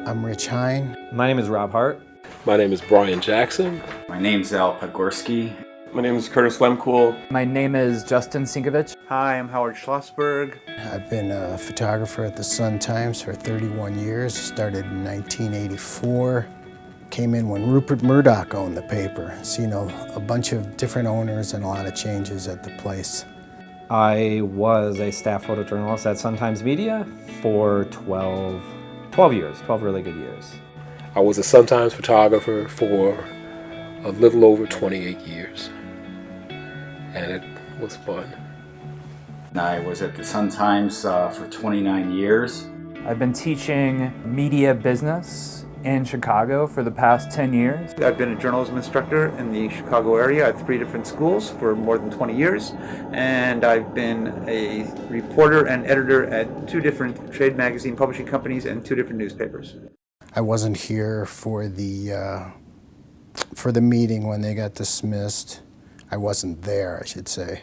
I'm Rich Hine. My name is Rob Hart. My name is Brian Jackson. My name's Al Pogorski. My name is Curtis Lemcool. My name is Justin Sinkovich. Hi, I'm Howard Schlossberg. I've been a photographer at the Sun-Times for 31 years. Started in 1984. Came in when Rupert Murdoch owned the paper. So, a bunch of different owners and a lot of changes at the place. I was a staff photojournalist at Sun-Times Media for 12 years, 12 really good years. I was a Sun-Times photographer for a little over 28 years, and it was fun. I was at the Sun-Times for 29 years. I've been teaching media business in Chicago for the past 10 years. I've been a journalism instructor in the Chicago area at 3 different schools for more than 20 years, and I've been a reporter and editor at 2 different trade magazine publishing companies and 2 different newspapers. I wasn't here for the meeting when they got dismissed. I wasn't there, I should say.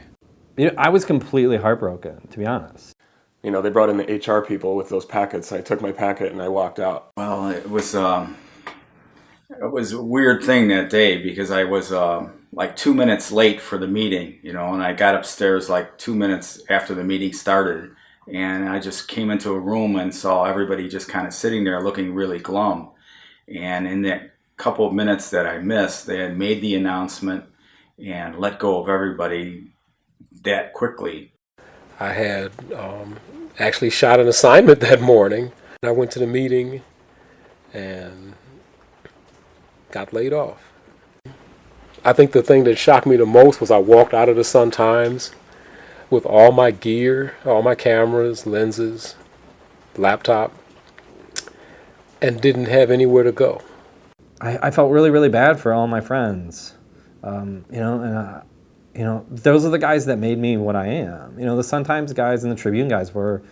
I was completely heartbroken, to be honest. They brought in the HR people with those packets. I took my packet and I walked out. Well, it was a weird thing that day because I was like 2 minutes late for the meeting, and I got upstairs like 2 minutes after the meeting started, and I just came into a room and saw everybody just kind of sitting there looking really glum. And in that couple of minutes that I missed, they had made the announcement and let go of everybody that quickly. I had actually shot an assignment that morning. I went to the meeting and got laid off. I think the thing that shocked me the most was I walked out of the Sun-Times with all my gear, all my cameras, lenses, laptop, and didn't have anywhere to go. I felt really, really bad for all my friends, those are the guys that made me what I am. The Sun-Times guys and the Tribune guys were,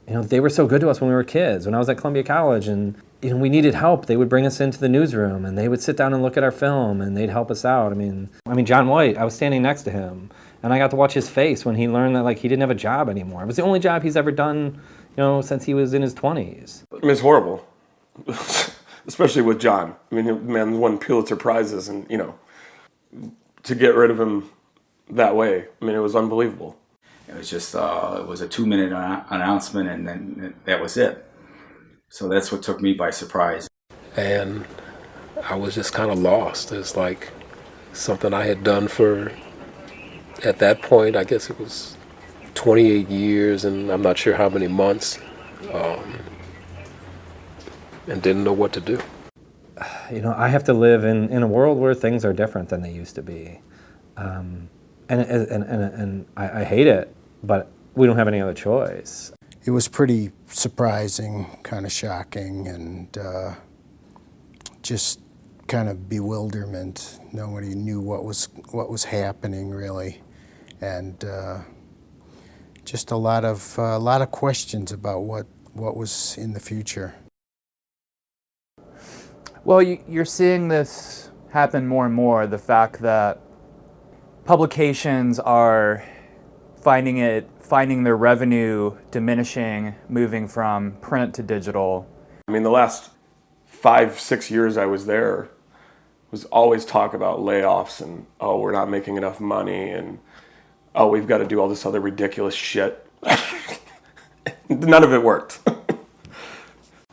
they were so good to us when we were kids. When I was at Columbia College and, we needed help, they would bring us into the newsroom and they would sit down and look at our film and they'd help us out. I mean, John White, I was standing next to him and I got to watch his face when he learned that, he didn't have a job anymore. It was the only job he's ever done, since he was in his 20s. It's horrible, especially with John. Man won Pulitzer Prizes and, to get rid of him that way, it was unbelievable. It was just, it was a 2-minute announcement and then that was it. So that's what took me by surprise. And I was just kind of lost. It's like something I had done for, at that point, I guess it was 28 years and I'm not sure how many months, and didn't know what to do. I have to live in a world where things are different than they used to be. And I hate it, but we don't have any other choice. It was pretty surprising, kind of shocking, and just kind of bewilderment. Nobody knew what was happening really, and just a lot of questions about what was in the future. Well, you're seeing this happen more and more, the fact that publications are finding their revenue diminishing, moving from print to digital. The last 5-6 years I was there was always talk about layoffs and, we're not making enough money and, we've got to do all this other ridiculous shit. None of it worked.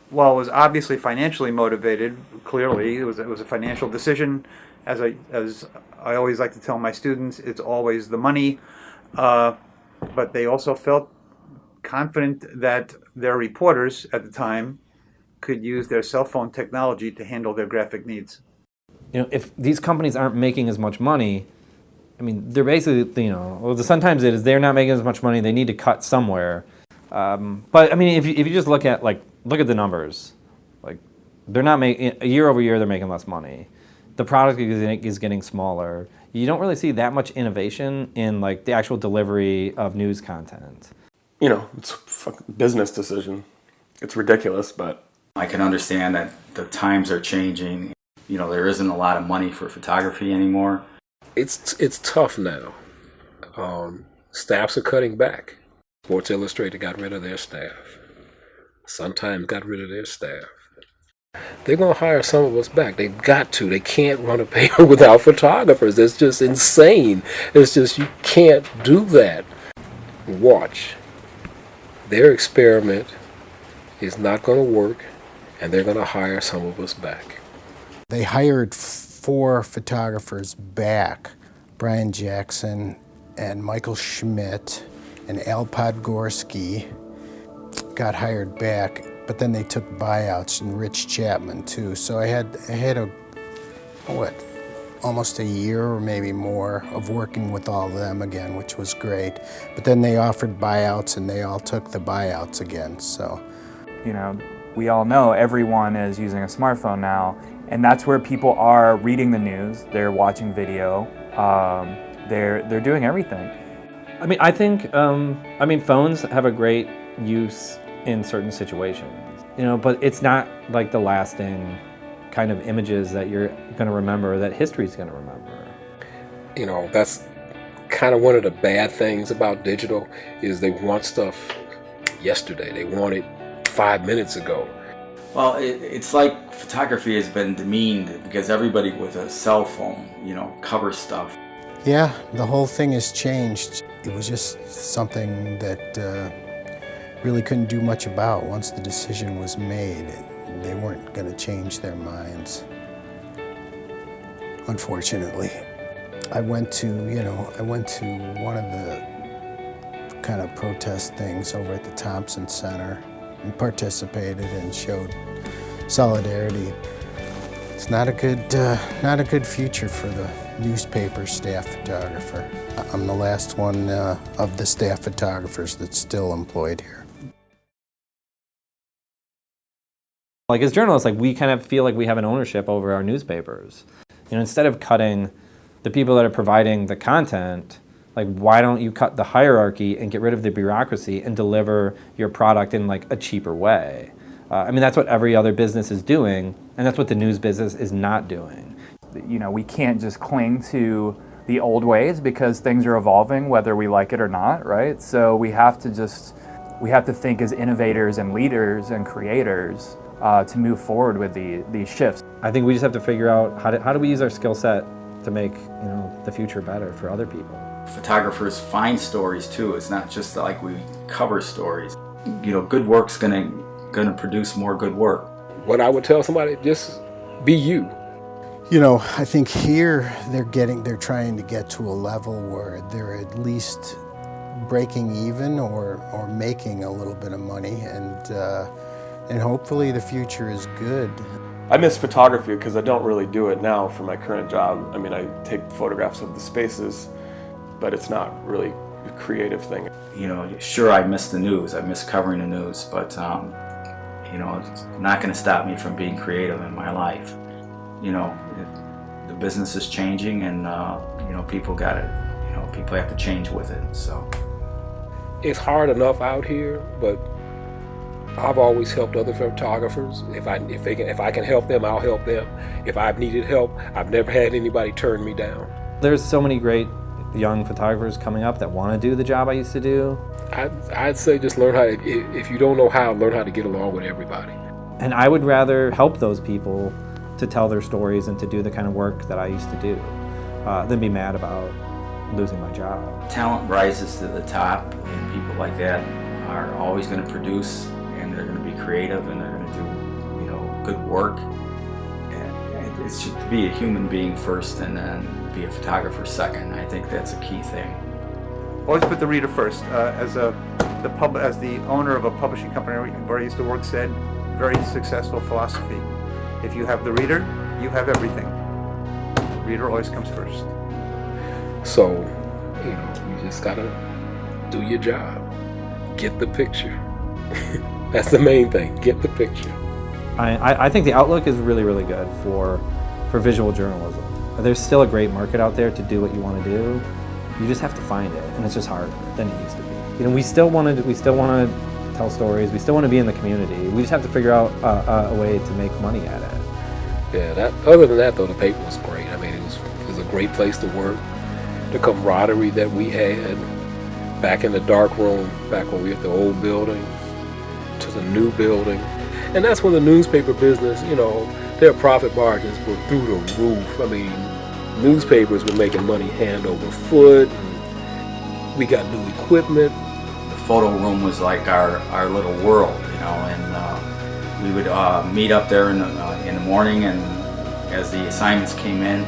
Well, it was obviously financially motivated, clearly. It was a financial decision. As I always like to tell my students, it's always the money. But they also felt confident that their reporters at the time could use their cell phone technology to handle their graphic needs. If these companies aren't making as much money, they're basically, the Sun-Times is they're not making as much money, they need to cut somewhere. But if you just look at the numbers, they're not making, year over year they're making less money. The product is getting smaller. You don't really see that much innovation in the actual delivery of news content. It's a fucking business decision. It's ridiculous, but I can understand that the times are changing. There isn't a lot of money for photography anymore. It's tough now. Staffs are cutting back. Sports Illustrated got rid of their staff. Sun-Times got rid of their staff. They're going to hire some of us back. They've got to. They can't run a paper without photographers. It's just insane. It's just, you can't do that. Watch. Their experiment is not going to work, and they're going to hire some of us back. They hired 4 photographers back, Brian Jackson and Michael Schmidt and Al Podgorski got hired back, but then they took buyouts, and Rich Chapman too. So I had almost a year or maybe more of working with all of them again, which was great. But then they offered buyouts, and they all took the buyouts again. So, You know, we all know everyone is using a smartphone now, and that's where people are reading the news. They're watching video. They're doing everything. I mean, I think, phones have a great use in certain situations, but it's not like the lasting kind of images that you're going to remember, that history's going to remember. That's kind of one of the bad things about digital, is they want stuff yesterday. They want it 5 minutes ago. Well, it's like photography has been demeaned because everybody with a cell phone, covers stuff. yeah, the whole thing has changed. It was just something that really couldn't do much about. Once the decision was made, they weren't going to change their minds, unfortunately. I went to one of the kind of protest things over at the Thompson Center and participated and showed solidarity. It's not a good future for the newspaper staff photographer. I'm the last one of the staff photographers that's still employed here. Like, as journalists, we kind of feel like we have an ownership over our newspapers. Instead of cutting the people that are providing the content, why don't you cut the hierarchy and get rid of the bureaucracy and deliver your product in a cheaper way? That's what every other business is doing, and that's what the news business is not doing. We can't just cling to the old ways because things are evolving, whether we like it or not, right? So we have to think as innovators and leaders and creators to move forward with these shifts. I think we just have to figure out how do we use our skill set to make the future better for other people. Photographers find stories too. It's not just like we cover stories. Good work's gonna produce more good work. What I would tell somebody, just be you. I think here they're trying to get to a level where they're at least breaking even or making a little bit of money, and hopefully the future is good. I miss photography because I don't really do it now for my current job. I take photographs of the spaces, but it's not really a creative thing. Sure, I miss the news. I miss covering the news, but it's not going to stop me from being creative in my life. The business is changing, and people got it. People have to change with it. So It's hard enough out here, but I've always helped other photographers. If I can help them, I'll help them. If I've needed help, I've never had anybody turn me down. There's so many great young photographers coming up that want to do the job I used to do. I'd say just learn how to, if you don't know how, learn how to get along with everybody. And I would rather help those people to tell their stories and to do the kind of work that I used to do than be mad about losing my job. talent rises to the top, and people like that are always going to produce, and they're going to be creative, and they're going to do good work. And it's just to be a human being first, and then be a photographer second. I think that's a key thing. Always put the reader first. As the owner of a publishing company where I used to work said, very successful philosophy. If you have the reader, you have everything. The reader always comes first. So, you just gotta do your job. Get the picture. That's the main thing. Get the picture. I think the outlook is really, really good for visual journalism. There's still a great market out there to do what you want to do. You just have to find it, and it's just harder than it used to be. We still want to tell stories. We still want to be in the community. We just have to figure out a way to make money at it. Yeah. Other than that, though, the paper was great. It was a great place to work. The camaraderie that we had back in the dark room, back when we were at the old building to the new building. And that's when the newspaper business, their profit margins were through the roof. I mean, newspapers were making money hand over foot. We got new equipment. The photo room was like our little world, and we would meet up there in the morning, and as the assignments came in,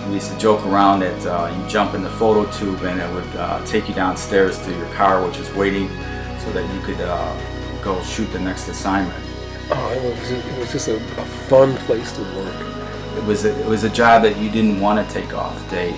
we used to joke around that you jump in the photo tube and it would take you downstairs to your car, which is waiting, so that you could go shoot the next assignment. Oh, it was just a fun place to work. It was a job that you didn't want to take off days,